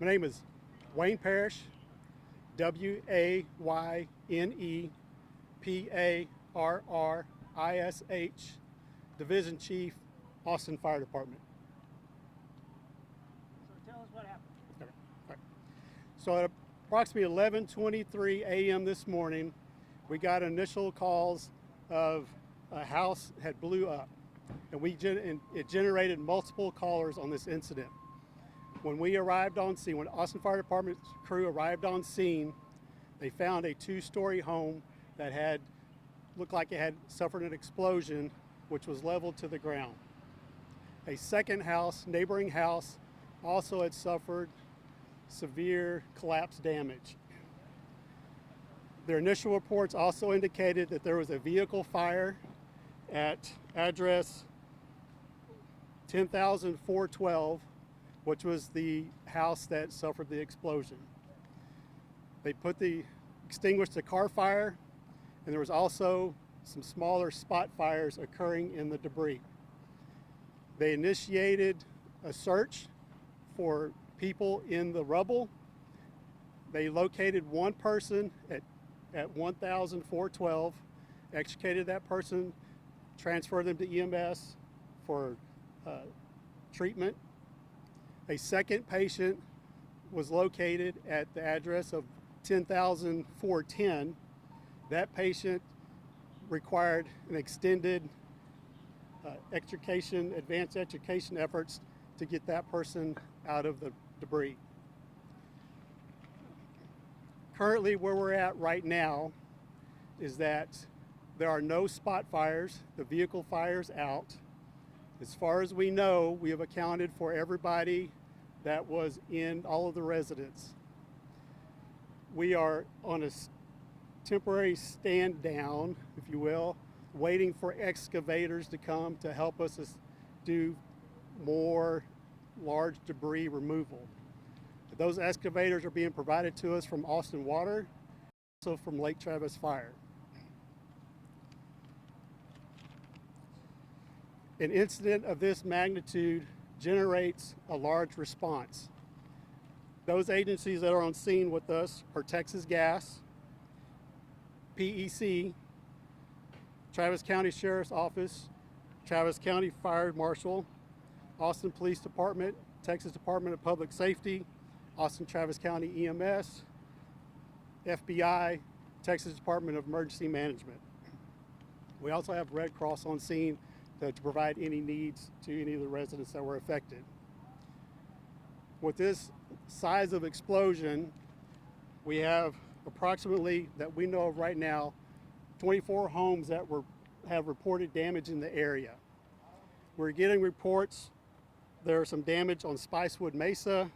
My name is Wayne Parrish, WAYNEPARRISH, Division Chief, Austin Fire Department. So tell us what happened. Okay. All right. So at approximately 11:23 a.m. this morning, we got initial calls of a house had blew up, and it generated multiple callers on this incident. When we arrived on scene, when Austin Fire Department crew arrived on scene, they found a two-story home that looked like it had suffered an explosion, which was leveled to the ground. A second house, neighboring house, also had suffered severe collapse damage. Their initial reports also indicated that there was a vehicle fire at address 10,412, which was the house that suffered the explosion. They extinguished the car fire, and there was also some smaller spot fires occurring in the debris. They initiated a search for people in the rubble. They located one person at 1,412, extricated that person, transferred them to EMS for treatment. A second patient was located at the address of 10,410. That patient required an extended advanced extrication efforts to get that person out of the debris. Currently, where we're at right now is that there are no spot fires. The vehicle fire's out. As far as we know, we have accounted for everybody that was in all of the residents. We are on a temporary stand down, if you will, waiting for excavators to come to help us do more large debris removal. Those excavators are being provided to us from Austin Water, also from Lake Travis Fire. An incident of this magnitude generates a large response. Those agencies that are on scene with us are Texas Gas, PEC, Travis County Sheriff's Office, Travis County Fire Marshal, Austin Police Department, Texas Department of Public Safety, Austin Travis County EMS, FBI, Texas Department of Emergency Management. We also have Red Cross on scene to provide any needs to any of the residents that were affected. With this size of explosion, we have approximately, that we know of right now, 24 homes that have reported damage in the area. We're getting reports there's some damage on Spicewood Mesa,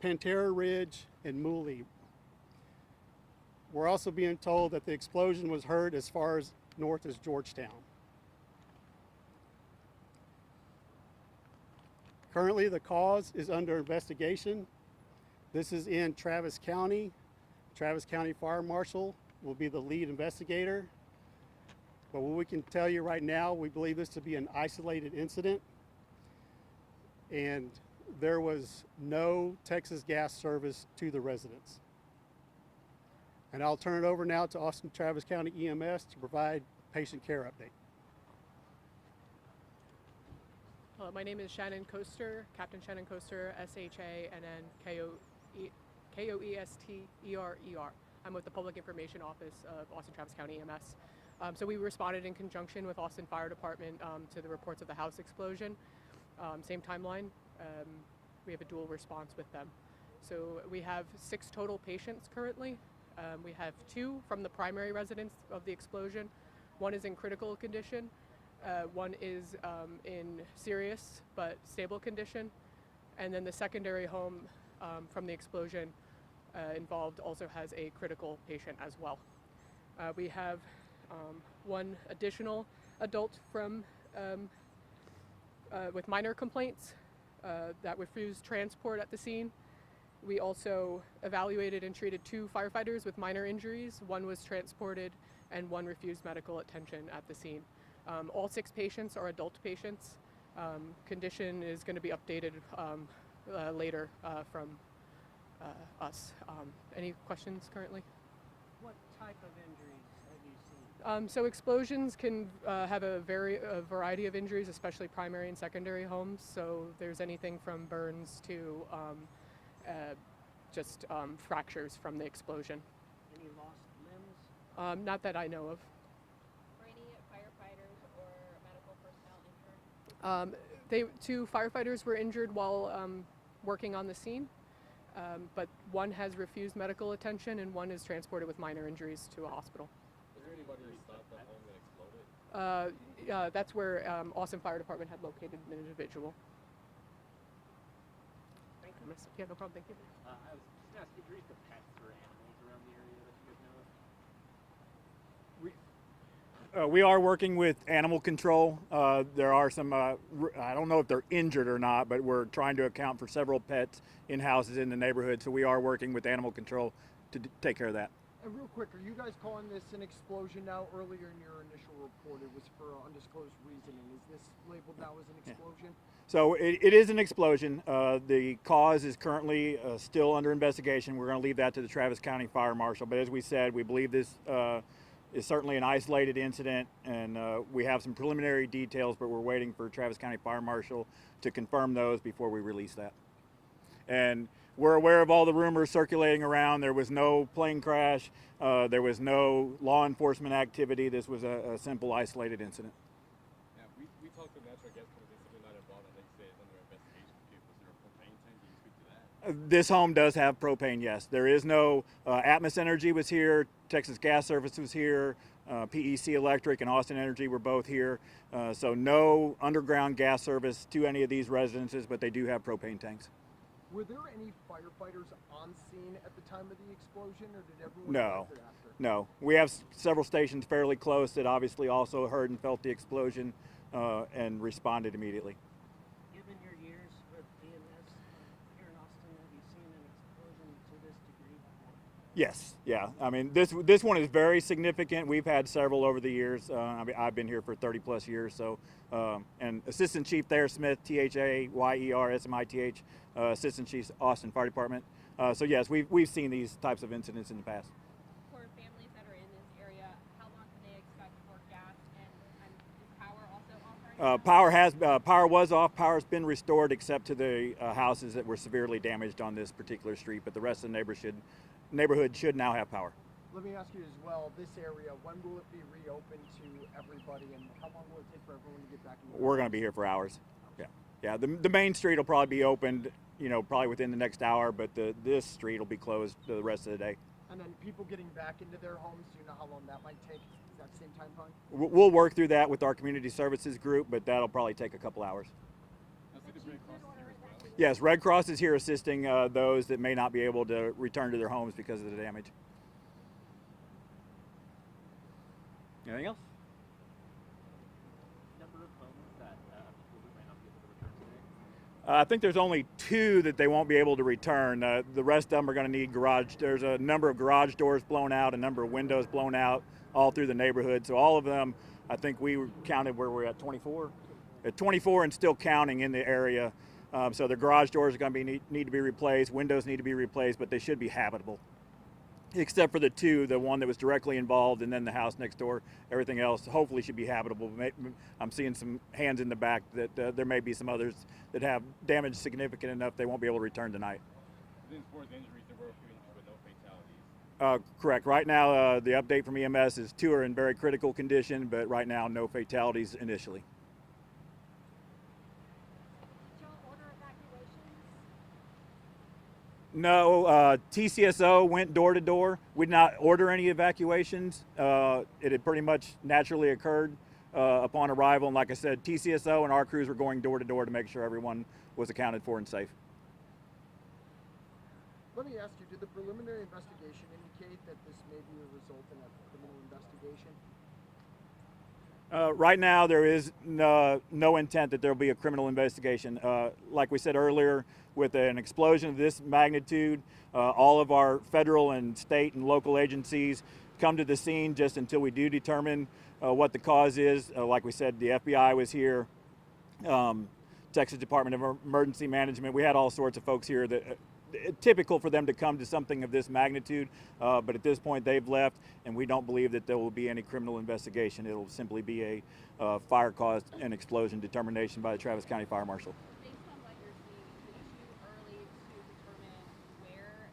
Pantera Ridge, and Mooley. We're also being told that the explosion was heard as far as north as Georgetown. Currently, the cause is under investigation. This is in Travis County. Travis County Fire Marshal will be the lead investigator. But what we can tell you right now, we believe this to be an isolated incident, and there was no Texas Gas service to the residents. And I'll turn it over now to Austin Travis County EMS to provide patient care update. My name is Shannon Coaster, Captain Shannon Coaster, SHANN-KOESTERER. I'm with the Public Information Office of Austin Travis County EMS. So we responded in conjunction with Austin Fire Department to the reports of the house explosion. Same timeline. We have a dual response with them. So we have 6 total patients currently. We have 2 from the primary residence of the explosion. 1 is in critical condition. 1 is in serious but stable condition. And then the secondary home from the explosion involved also has a critical patient as well. We have 1 additional adult with minor complaints that refused transport at the scene. We also evaluated and treated 2 firefighters with minor injuries. 1 was transported and 1 refused medical attention at the scene. All 6 patients are adult patients. Condition is going to be updated later from us. Any questions currently? What type of injuries have you seen? So explosions can have a variety of injuries, especially primary and secondary homes. So there's anything from burns to just fractures from the explosion. Any lost limbs? Not that I know of. Were any firefighters or medical personnel injured? Two firefighters were injured while working on the scene, but one has refused medical attention and one is transported with minor injuries to a hospital. Is there anybody inside the home that exploded? That's where Austin Fire Department had located an individual. Thank you. Yeah, no problem. Thank you. I was just going to ask, injuries to pets or animals around the area that you guys know of? We are working with animal control. There are some, I don't know if they're injured or not, but we're trying to account for several pets in houses in the neighborhood. So we are working with animal control to take care of that. And real quick, are you guys calling this an explosion now? Earlier in your initial report, it was for undisclosed reasoning. Is this labeled now as an explosion? So it is an explosion. The cause is currently still under investigation. We're going to leave that to the Travis County Fire Marshal. But as we said, we believe this is certainly an isolated incident, and we have some preliminary details, but we're waiting for Travis County Fire Marshal to confirm those before we release that. And we're aware of all the rumors circulating around. There was no plane crash. There was no law enforcement activity. This was a simple isolated incident. Yeah, we talked to natural gas companies. They're not involved. I think they say it's under investigation. Was there a propane tank? Can you speak to that? This home does have propane, yes. There is no, Atmos Energy was here, Texas Gas Service was here, PEC Electric and Austin Energy were both here. So no underground gas service to any of these residences, but they do have propane tanks. Were there any firefighters on scene at the time of the explosion, or did everyone No, get there after? no. We have several stations fairly close that obviously also heard and felt the explosion and responded immediately. Given your years with EMS here in Austin, have you seen an explosion to this degree before? Yes, yeah. I mean, this one is very significant. We've had several over the years. I've been here for 30 plus years. So, and Assistant Chief Thayer Smith, THAYER SMITH, Assistant Chief Austin Fire Department. So yes, we've seen these types of incidents in the past. For families that are in this area, how long can they expect for gas and is power also off right now? Power was off. Power's been restored except to the houses that were severely damaged on this particular street, but the rest of the neighborhood should now have power. Let me ask you as well, this area, when will it be reopened to everybody, and how long will it take for everyone to get back in? We're going to be here for hours. Yeah. The main street will probably be opened, probably within the next hour, but this street will be closed the rest of the day. And then people getting back into their homes, do you know how long that might take? Is that same time frame? We'll work through that with our community services group, but that'll probably take a couple hours. I see the Red Cross is here as well. Yes, Red Cross is here assisting those that may not be able to return to their homes because of the damage. Anything else? Number of homes that people who might not be able to return today? I think there's only 2 that they won't be able to return. The rest of them are going to need garage. There's a number of garage doors blown out, a number of windows blown out all through the neighborhood. So all of them, I think we counted where we're at 24? At 24 and still counting in the area. So the garage doors are going to need to be replaced. Windows need to be replaced, but they should be habitable. Except for the 2, the one that was directly involved and then the house next door. Everything else hopefully should be habitable. I'm seeing some hands in the back that there may be some others that have damage significant enough they won't be able to return tonight. As far as injuries, there were a few injuries, but no fatalities. Correct. Right now, the update from EMS is 2 are in very critical condition, but right now, no fatalities initially. Did y'all order evacuations? No, TCSO went door to door. We did not order any evacuations. It had pretty much naturally occurred upon arrival. And like I said, TCSO and our crews were going door to door to make sure everyone was accounted for and safe. Let me ask you, did the preliminary investigation indicate that this may be a result in a criminal investigation? Right now, there is no intent that there will be a criminal investigation. Like we said earlier, with an explosion of this magnitude, all of our federal and state and local agencies come to the scene just until we do determine what the cause is. Like we said, the FBI was here, Texas Department of Emergency Management. We had all sorts of folks here that typical for them to come to something of this magnitude, but at this point they've left, and we don't believe that there will be any criminal investigation. It'll simply be a fire caused an explosion determination by the Travis County Fire Marshal. Based on what you're seeing, is it too early to determine where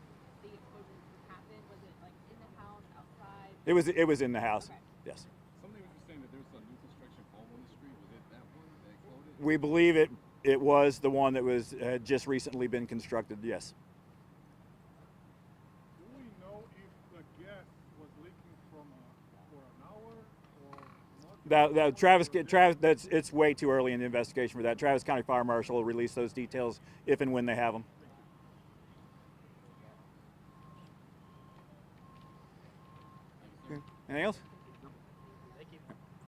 the explosion happened? Was it like in the house, outside? It was in the house. Okay. Yes. Somebody was just saying that there was a new construction home on the street. Was it that one that exploded? We believe it was the one that was had just recently been constructed. Yes. Do we know if the gas was leaking for an hour or not? Travis, it's way too early in the investigation for that. Travis County Fire Marshal will release those details if and when they have them. Anything else?